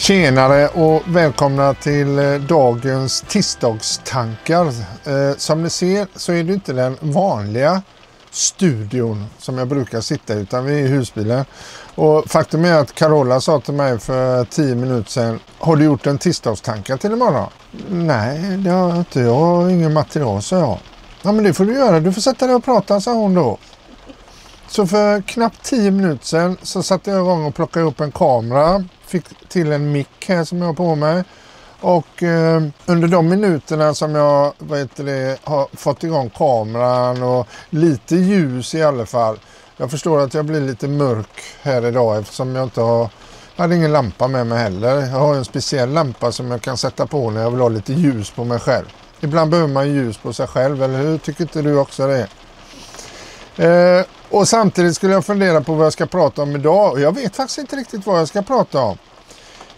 Tjenare och välkomna till dagens tisdagstankar. Som ni ser så är det inte den vanliga studion som jag brukar sitta utan vi är i husbilen. Och faktum är att Carola sa till mig för 10 minuter sedan: har du gjort en tisdagstankar till imorgon? Nej, det har jag inte. Jag har ingen material, sa jag. Ja, men det får du göra. Du får sätta dig och prata, sa hon då. Så för knappt 10 minuter sedan så satte jag igång och plockade upp en kamera. Fick till en mick här som jag har på mig. Och under de minuterna som jag har fått igång kameran och lite ljus i alla fall. Jag förstår att jag blir lite mörk här idag eftersom jag hade ingen lampa med mig heller. Jag har en speciell lampa som jag kan sätta på när jag vill ha lite ljus på mig själv. Ibland behöver man ljus på sig själv, eller hur? Tycker inte du också det? Och samtidigt skulle jag fundera på vad jag ska prata om idag. Och jag vet faktiskt inte riktigt vad jag ska prata om.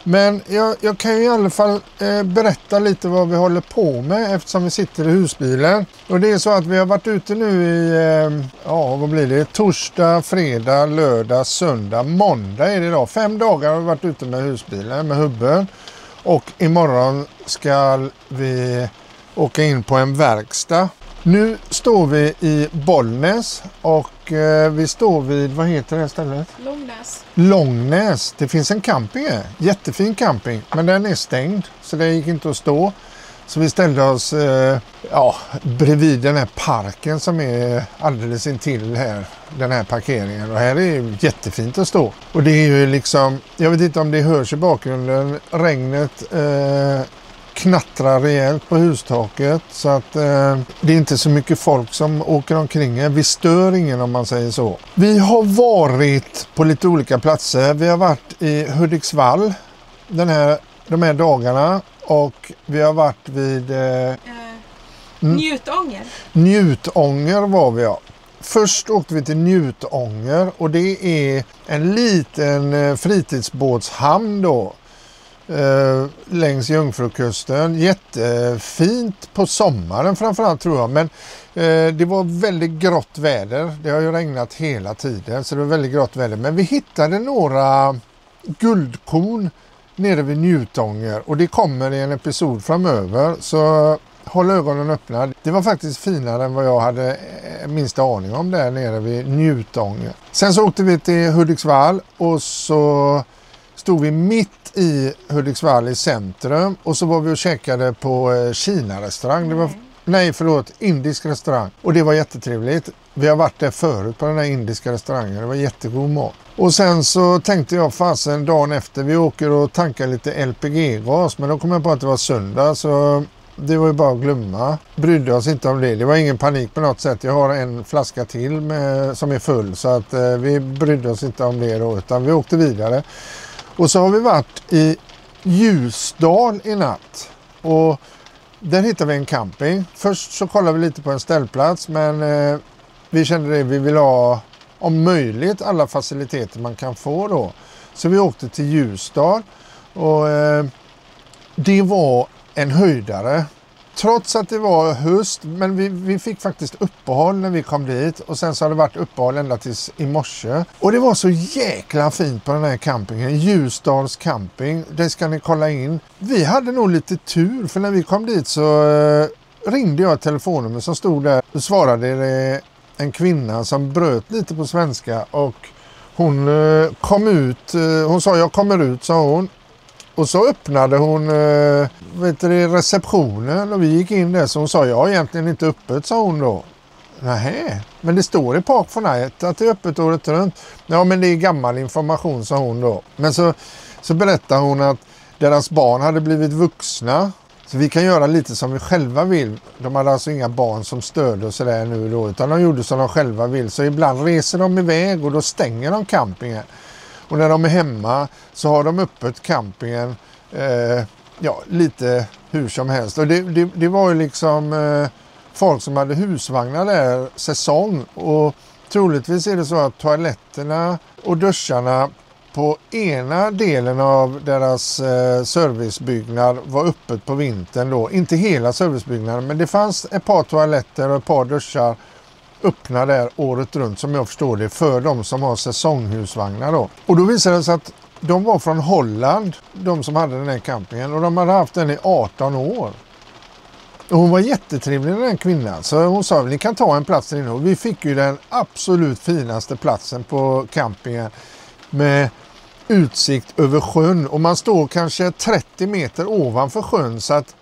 Men jag kan ju i alla fall berätta lite vad vi håller på med eftersom vi sitter i husbilen. Och det är så att vi har varit ute nu i, vad blir det? Torsdag, fredag, lördag, söndag, måndag är det idag. 5 dagar har vi varit ute med husbilen, med hubben. Och imorgon ska vi åka in på en verkstad. Nu står vi i Bollnäs och vi står vid, vad heter det här stället? Långnäs. Det finns en camping här, jättefin camping, men den är stängd så det gick inte att stå. Så vi ställde oss bredvid den här parken som är alldeles intill här, den här parkeringen. Och här är jättefint att stå. Och det är ju liksom, jag vet inte om det hörs i bakgrunden, regnet knattrar rejält på hustaket så att det är inte så mycket folk som åker omkring här. Vi stör ingen om man säger så. Vi har varit på lite olika platser. Vi har varit i Hudiksvall de här dagarna och vi har varit vid Njutånger var vi, ja. Först åkte vi till Njutånger och det är en liten fritidsbåtshamn då. Längs Jungfrukusten. Jättefint på sommaren framförallt tror jag. Men det var väldigt grått väder. Det har ju regnat hela tiden så det var väldigt grått väder. Men vi hittade några guldkorn nere vid Njutånger. Och det kommer i en episod framöver. Så håll ögonen öppna. Det var faktiskt finare än vad jag hade minsta aning om där nere vid Njutånger. Sen så åkte vi till Hudiksvall och så stod vi mitt i Hudiksvall i centrum och så var vi och käkade på Kina-restaurang. Indisk restaurang. Och det var jättetrevligt. Vi har varit där förut på den här indiska restaurangen. Det var jättegod mat. Och sen så tänkte jag fasen dagen efter vi åker och tankar lite LPG-gas. Men då kom jag på att det var söndag så det var ju bara att glömma. Brydde oss inte om det. Det var ingen panik på något sätt. Jag har en flaska till som är full så att vi brydde oss inte om det då utan vi åkte vidare. Och så har vi varit i Ljusdal i natt och där hittade vi en camping. Först så kollade vi lite på en ställplats men vi kände det vi vill ha om möjligt alla faciliteter man kan få då. Så vi åkte till Ljusdal och det var en höjdare. Trots att det var höst, men vi fick faktiskt uppehåll när vi kom dit och sen så har det varit uppehåll ända tills i morse. Och det var så jäkla fint på den här campingen, Ljusdals camping, det ska ni kolla in. Vi hade nog lite tur för när vi kom dit så ringde jag telefonnummer som stod där och svarade det en kvinna som bröt lite på svenska och hon kom ut, hon sa jag kommer ut sa hon. Och så öppnade hon receptionen och vi gick in där så hon sa jag har egentligen inte öppet sa hon då. Nej, men det står i Park for Night att det är öppet året runt. Ja men det är gammal information sa hon då. Men så berättade hon att deras barn hade blivit vuxna. Så vi kan göra lite som vi själva vill. De hade alltså inga barn som stöd och sådär nu då utan de gjorde som de själva vill. Så ibland reser de iväg och då stänger de campingen. Och när de är hemma så har de öppet campingen lite hur som helst. Och det var ju liksom folk som hade husvagnar där säsong. Och troligtvis är det så att toaletterna och duscharna på ena delen av deras servicebyggnad var öppet på vintern då. Inte hela servicebyggnaden men det fanns ett par toaletter och ett par duschar öppna där året runt som jag förstår det för de som har säsonghusvagnar då. Och då visade det sig att de var från Holland, de som hade den här campingen. Och de hade haft den i 18 år. Och hon var jättetrevlig den kvinnan. Så hon sa, ni kan ta en plats där inne. Och vi fick ju den absolut finaste platsen på campingen. Med utsikt över sjön. Och man står kanske 30 meter ovanför sjön. Så att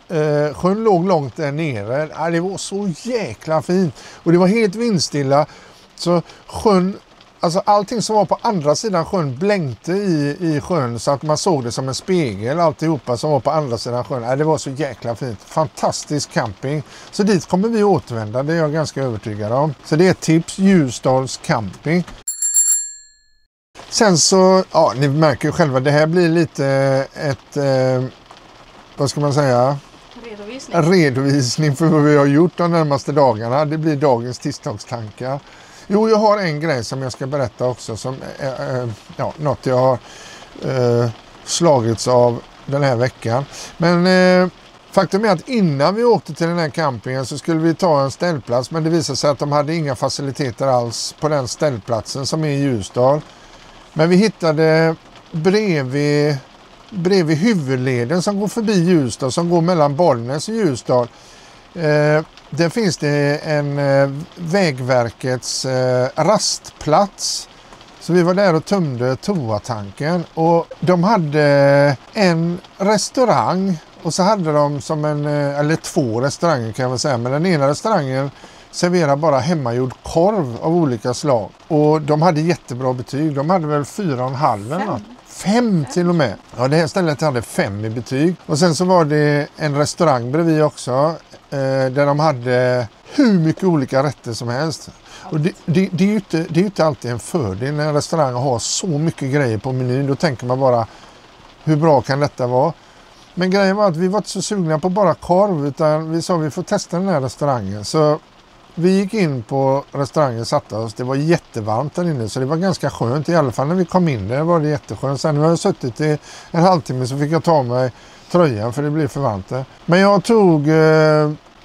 sjön låg långt där nere. Ja, det var så jäkla fint. Och det var helt vindstilla. Så sjön, alltså allting som var på andra sidan sjön blänkte i sjön så att man såg det som en spegel, alltihopa som var på andra sidan sjön. Ja, det var så jäkla fint. Fantastisk camping. Så dit kommer vi återvända, det är jag ganska övertygad om. Så det är ett tips, Ljusdals camping. Sen så, ja ni märker ju själva, det här blir lite ett, vad ska man säga? Redovisning för vad vi har gjort de närmaste dagarna. Det blir dagens tisdagstankar. Jo, jag har en grej som jag ska berätta också som något jag har slagits av den här veckan. Men faktum är att innan vi åkte till den här campingen så skulle vi ta en ställplats, men det visade sig att de hade inga faciliteter alls på den ställplatsen som är i Ljusdal. Men vi hittade bredvid huvudleden som går förbi Ljusdal, som går mellan Bollnäs och Ljusdal. Där finns det en Vägverkets rastplats. Så vi var där och tömde toatanken. Och de hade en restaurang. Och så hade de som eller 2 restauranger kan jag väl säga. Men den ena restaurangen serverar bara hemmagjord korv av olika slag. Och de hade jättebra betyg. De hade väl 4,5 eller något. 5 till och med. Ja, det här stället hade 5 i betyg. Och sen så var det en restaurang bredvid också. Där de hade hur mycket olika rätter som helst. Och det är ju inte alltid en fördel när en restaurang har så mycket grejer på menyn. Då tänker man bara, hur bra kan detta vara? Men grejen var att vi var inte så sugna på bara korv, utan vi sa vi får testa den här restaurangen. Så vi gick in på restaurangen och satte oss. Det var jättevarmt där inne, så det var ganska skönt. I alla fall när vi kom in där var det jätteskönt. Sen när jag suttit i en halvtimme så fick jag ta mig tröjan för det blev för varmt där. Men jag tog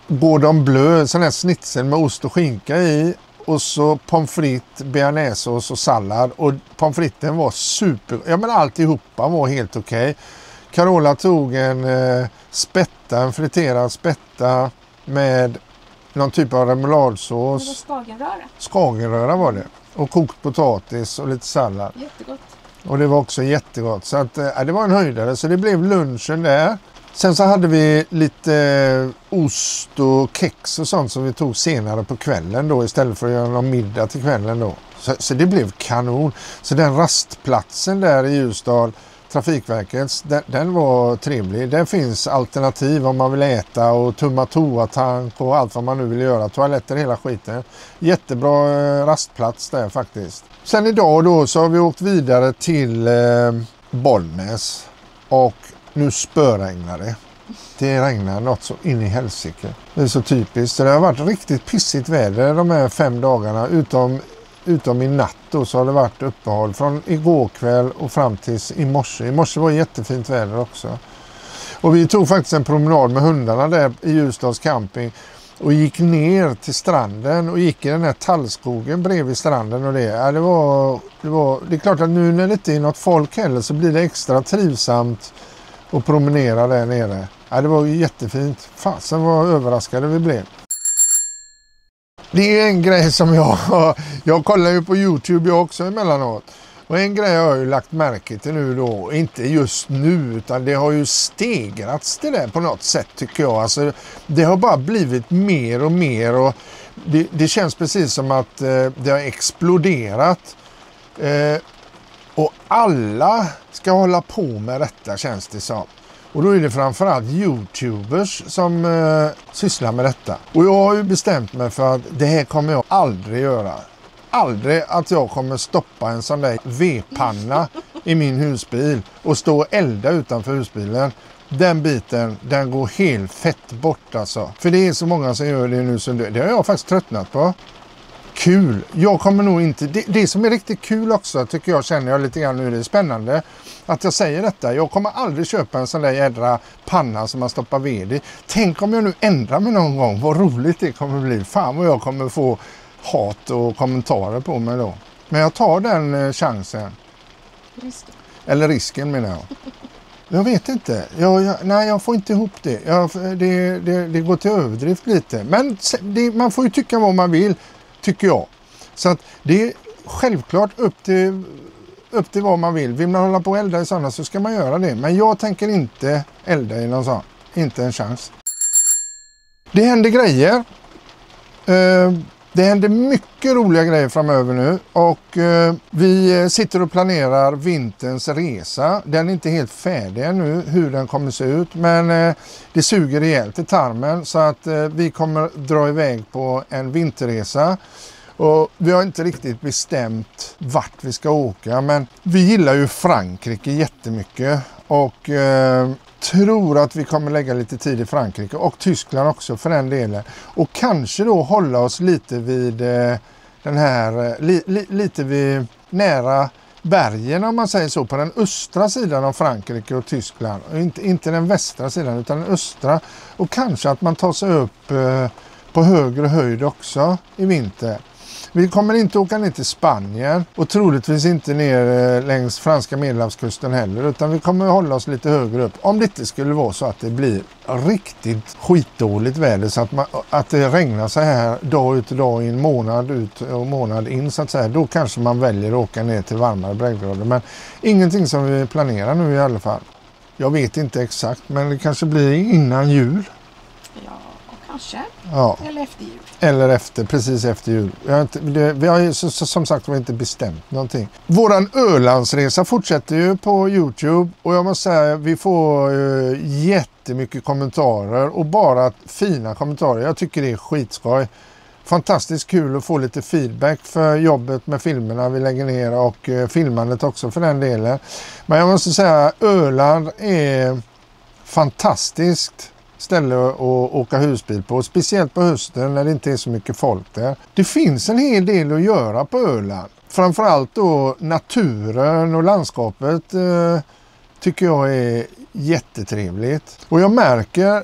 Gordon Bleu, sån här snitsel med ost och skinka i. Och så pommes frites, bearnaisesås och sallad. Och pommes fritesen var super. Ja, men alltihopa var helt okej. Carola tog en en friterad spätta med någon typ av remouladsås. Det var skagenröra. Skagenröra var det. Och kokt potatis och lite sallad. Jättegott. Och det var också jättegott. Så att, det var en höjdare. Så det blev lunchen där. Sen så hade vi lite ost och kex och sånt som vi tog senare på kvällen då. Istället för att göra någon middag till kvällen då. Så det blev kanon. Så den rastplatsen där i Ljusdal, Trafikverkets, den var trevlig. Där finns alternativ om man vill äta och tumma toatank och allt vad man nu vill göra. Toaletter, hela skiten. Jättebra rastplats där faktiskt. Sen idag då så har vi åkt vidare till Bollnäs och nu spöregnar det. Det regnar något så in i helsike. Det är så typiskt. Så det har varit riktigt pissigt väder de här 5 dagarna utom i natt då, så har det varit uppehåll från igår kväll och fram tills i morse. I morse var jättefint väder också. Och vi tog faktiskt en promenad med hundarna där i Ljusdals camping och gick ner till stranden och gick i den här tallskogen bredvid stranden och det. Ja, det är klart att nu när det inte är något folk heller så blir det extra trivsamt att promenera där nere. Ja, det var jättefint. Fasen var överraskade vi blev. Det är en grej som jag kollar ju på YouTube också emellanåt. Och en grej har jag ju lagt märke till nu då, inte just nu utan det har ju stegrats det där på något sätt tycker jag. Alltså, det har bara blivit mer och mer och det känns precis som att det har exploderat. Och alla ska hålla på med detta känns det som. Och då är det framförallt YouTubers som sysslar med detta. Och jag har ju bestämt mig för att det här kommer jag aldrig göra. Aldrig att jag kommer stoppa en sån där V-panna i min husbil och stå och elda utanför husbilen. Den biten, den går helt fett bort alltså. För det är så många som gör det nu så det har jag faktiskt tröttnat på. Kul. Jag kommer nog inte... Det som är riktigt kul också tycker jag, känner jag lite grann nu, det är spännande att jag säger detta. Jag kommer aldrig köpa en sån där jädra panna som man stoppar ved i. Tänk om jag nu ändrar mig någon gång. Vad roligt det kommer bli. Fan vad jag kommer få hat och kommentarer på mig då. Men jag tar den chansen. Eller risken menar jag. Jag vet inte. Nej, jag får inte ihop det. Det går till överdrift lite. Men man får ju tycka vad man vill, tycker jag. Så att det är självklart upp till vad man vill. Vill man hålla på och elda i sådana så ska man göra det. Men jag tänker inte elda i någon sån. Inte en chans. Det händer grejer. Det händer mycket roliga grejer framöver nu och vi sitter och planerar vinterns resa. Den är inte helt färdig ännu hur den kommer se ut, men det suger rejält i tarmen så att vi kommer dra iväg på en vinterresa. Och vi har inte riktigt bestämt vart vi ska åka, men vi gillar ju Frankrike jättemycket och tror att vi kommer lägga lite tid i Frankrike och Tyskland också för den delen. Och kanske då hålla oss lite vid den här, lite vid nära bergen om man säger så, på den östra sidan av Frankrike och Tyskland. Inte den västra sidan utan den östra. Och kanske att man tar sig upp på högre höjd också i vinter. Vi kommer inte åka ner till Spanien och troligtvis inte ner längs franska medelhavskusten heller, utan vi kommer hålla oss lite högre upp. Om det inte skulle vara så att det blir riktigt skitdåligt väder så att det regnar så här dag ut och dag in, månad ut och månad in så att säga, då kanske man väljer att åka ner till varmare breddgrader. Men ingenting som vi planerar nu i alla fall. Jag vet inte exakt, men det kanske blir innan jul. Ja, kanske. Ja. Eller efter jul. Eller efter, precis efter jul. Vi har ju som sagt inte bestämt någonting. Våran Ölandsresa fortsätter ju på YouTube och jag måste säga vi får jättemycket kommentarer och bara fina kommentarer. Jag tycker det är skitskoj. Fantastiskt kul att få lite feedback för jobbet med filmerna vi lägger ner och filmandet också för den delen. Men jag måste säga Öland är fantastiskt ställe att åka husbil på, speciellt på hösten när det inte är så mycket folk där. Det finns en hel del att göra på Öland. Framförallt då naturen och landskapet tycker jag är jättetrevligt. Och jag märker,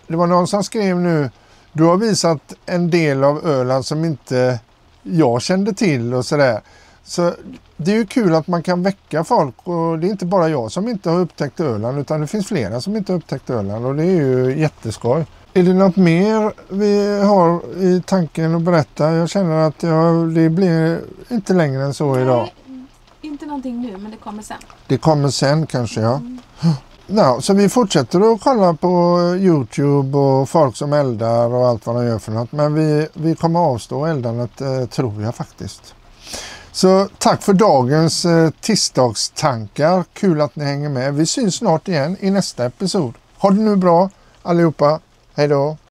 det var någon som skrev nu, du har visat en del av Öland som inte jag kände till och sådär. Så det är ju kul att man kan väcka folk och det är inte bara jag som inte har upptäckt Öland utan det finns flera som inte har upptäckt Öland och det är ju jätteskoj. Är det något mer vi har i tanken att berätta? Jag känner att det blir inte längre än så idag. Nej, inte någonting nu men det kommer sen. Det kommer sen kanske ja. Ja, så vi fortsätter att kolla på YouTube och folk som eldar och allt vad de gör för något. Men vi kommer avstå eldandet tror jag faktiskt. Så tack för dagens tisdagstankar. Kul att ni hänger med. Vi syns snart igen i nästa episod. Ha det nu bra allihopa. Hej då!